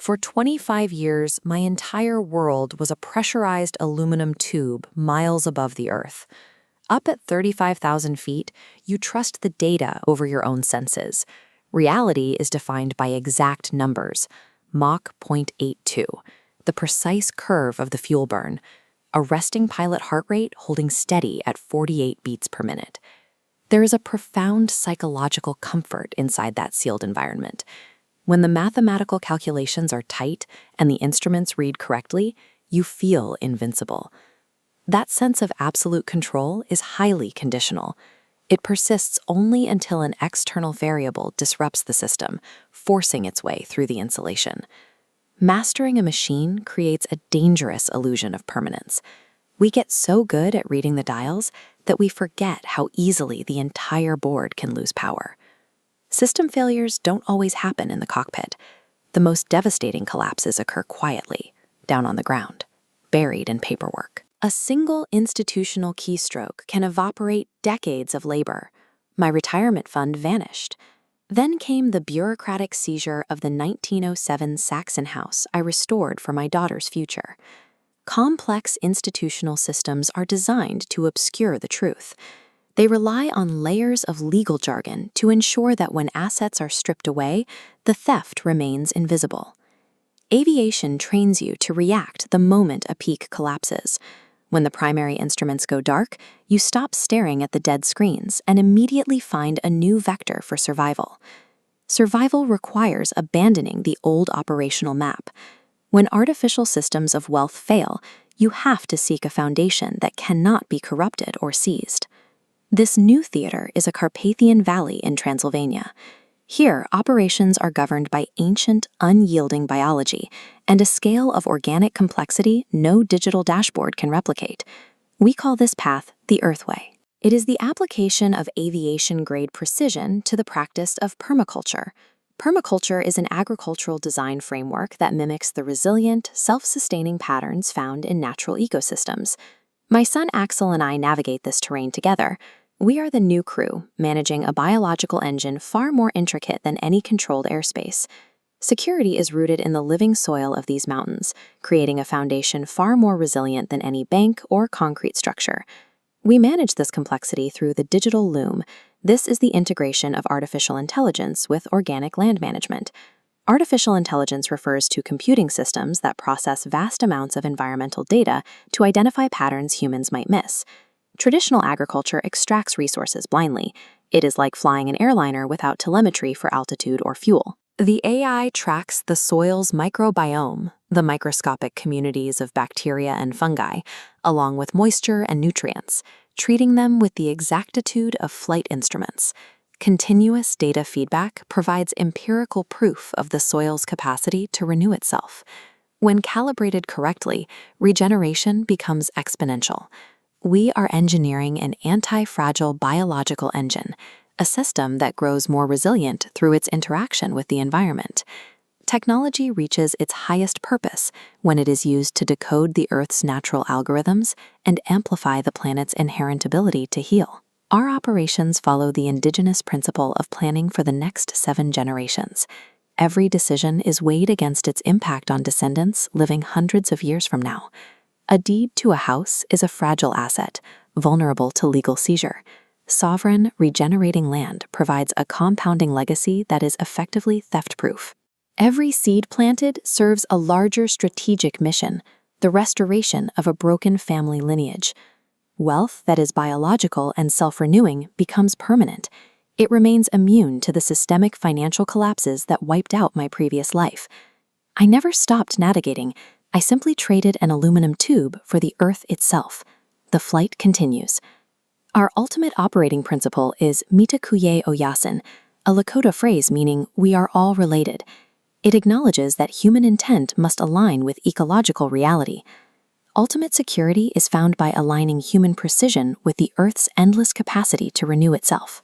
For 25 years, my entire world was a pressurized aluminum tube miles above the Earth. Up at 35,000 feet, you trust the data over your own senses. Reality is defined by exact numbers, Mach 0.82, the precise curve of the fuel burn, a resting pilot heart rate holding steady at 48 beats per minute. There is a profound psychological comfort inside that sealed environment. When the mathematical calculations are tight and the instruments read correctly, you feel invincible. That sense of absolute control is highly conditional. It persists only until an external variable disrupts the system, forcing its way through the insulation. Mastering a machine creates a dangerous illusion of permanence. We get so good at reading the dials that we forget how easily the entire board can lose power. System failures don't always happen in the cockpit. The most devastating collapses occur quietly, down on the ground, buried in paperwork. A single institutional keystroke can evaporate decades of labor. My retirement fund vanished. Then came the bureaucratic seizure of the 1907 Saxon house I restored for my daughter's future. Complex institutional systems are designed to obscure the truth. They rely on layers of legal jargon to ensure that when assets are stripped away, the theft remains invisible. Aviation trains you to react the moment a peak collapses. When the primary instruments go dark, you stop staring at the dead screens and immediately find a new vector for survival. Survival requires abandoning the old operational map. When artificial systems of wealth fail, you have to seek a foundation that cannot be corrupted or seized. This new theater is a Carpathian valley in Transylvania. Here, operations are governed by ancient, unyielding biology and a scale of organic complexity no digital dashboard can replicate. We call this path the Earthway. It is the application of aviation-grade precision to the practice of permaculture. Permaculture is an agricultural design framework that mimics the resilient, self-sustaining patterns found in natural ecosystems. My son Axel and I navigate this terrain together. We are the new crew, managing a biological engine far more intricate than any controlled airspace. Security is rooted in the living soil of these mountains, creating a foundation far more resilient than any bank or concrete structure. We manage this complexity through the digital Loom. This is the integration of artificial intelligence with organic land management. Artificial intelligence refers to computing systems that process vast amounts of environmental data to identify patterns humans might miss. Traditional agriculture extracts resources blindly. It is like flying an airliner without telemetry for altitude or fuel. The AI tracks the soil's microbiome, the microscopic communities of bacteria and fungi, along with moisture and nutrients, treating them with the exactitude of flight instruments. Continuous data feedback provides empirical proof of the soil's capacity to renew itself. When calibrated correctly, regeneration becomes exponential. We are engineering an anti-fragile biological engine, a system that grows more resilient through its interaction with the environment. Technology reaches its highest purpose when it is used to decode the Earth's natural algorithms and amplify the planet's inherent ability to heal. Our operations follow the indigenous principle of planning for the next 7 generations. Every decision is weighed against its impact on descendants living hundreds of years from now. A deed to a house is a fragile asset, vulnerable to legal seizure. Sovereign, regenerating land provides a compounding legacy that is effectively theft-proof. Every seed planted serves a larger strategic mission, the restoration of a broken family lineage. Wealth that is biological and self-renewing becomes permanent. It remains immune to the systemic financial collapses that wiped out my previous life. I never stopped navigating. I simply traded an aluminum tube for the Earth itself. The flight continues. Our ultimate operating principle is mitakuye oyasin, a Lakota phrase meaning we are all related. It acknowledges that human intent must align with ecological reality. Ultimate security is found by aligning human precision with the Earth's endless capacity to renew itself.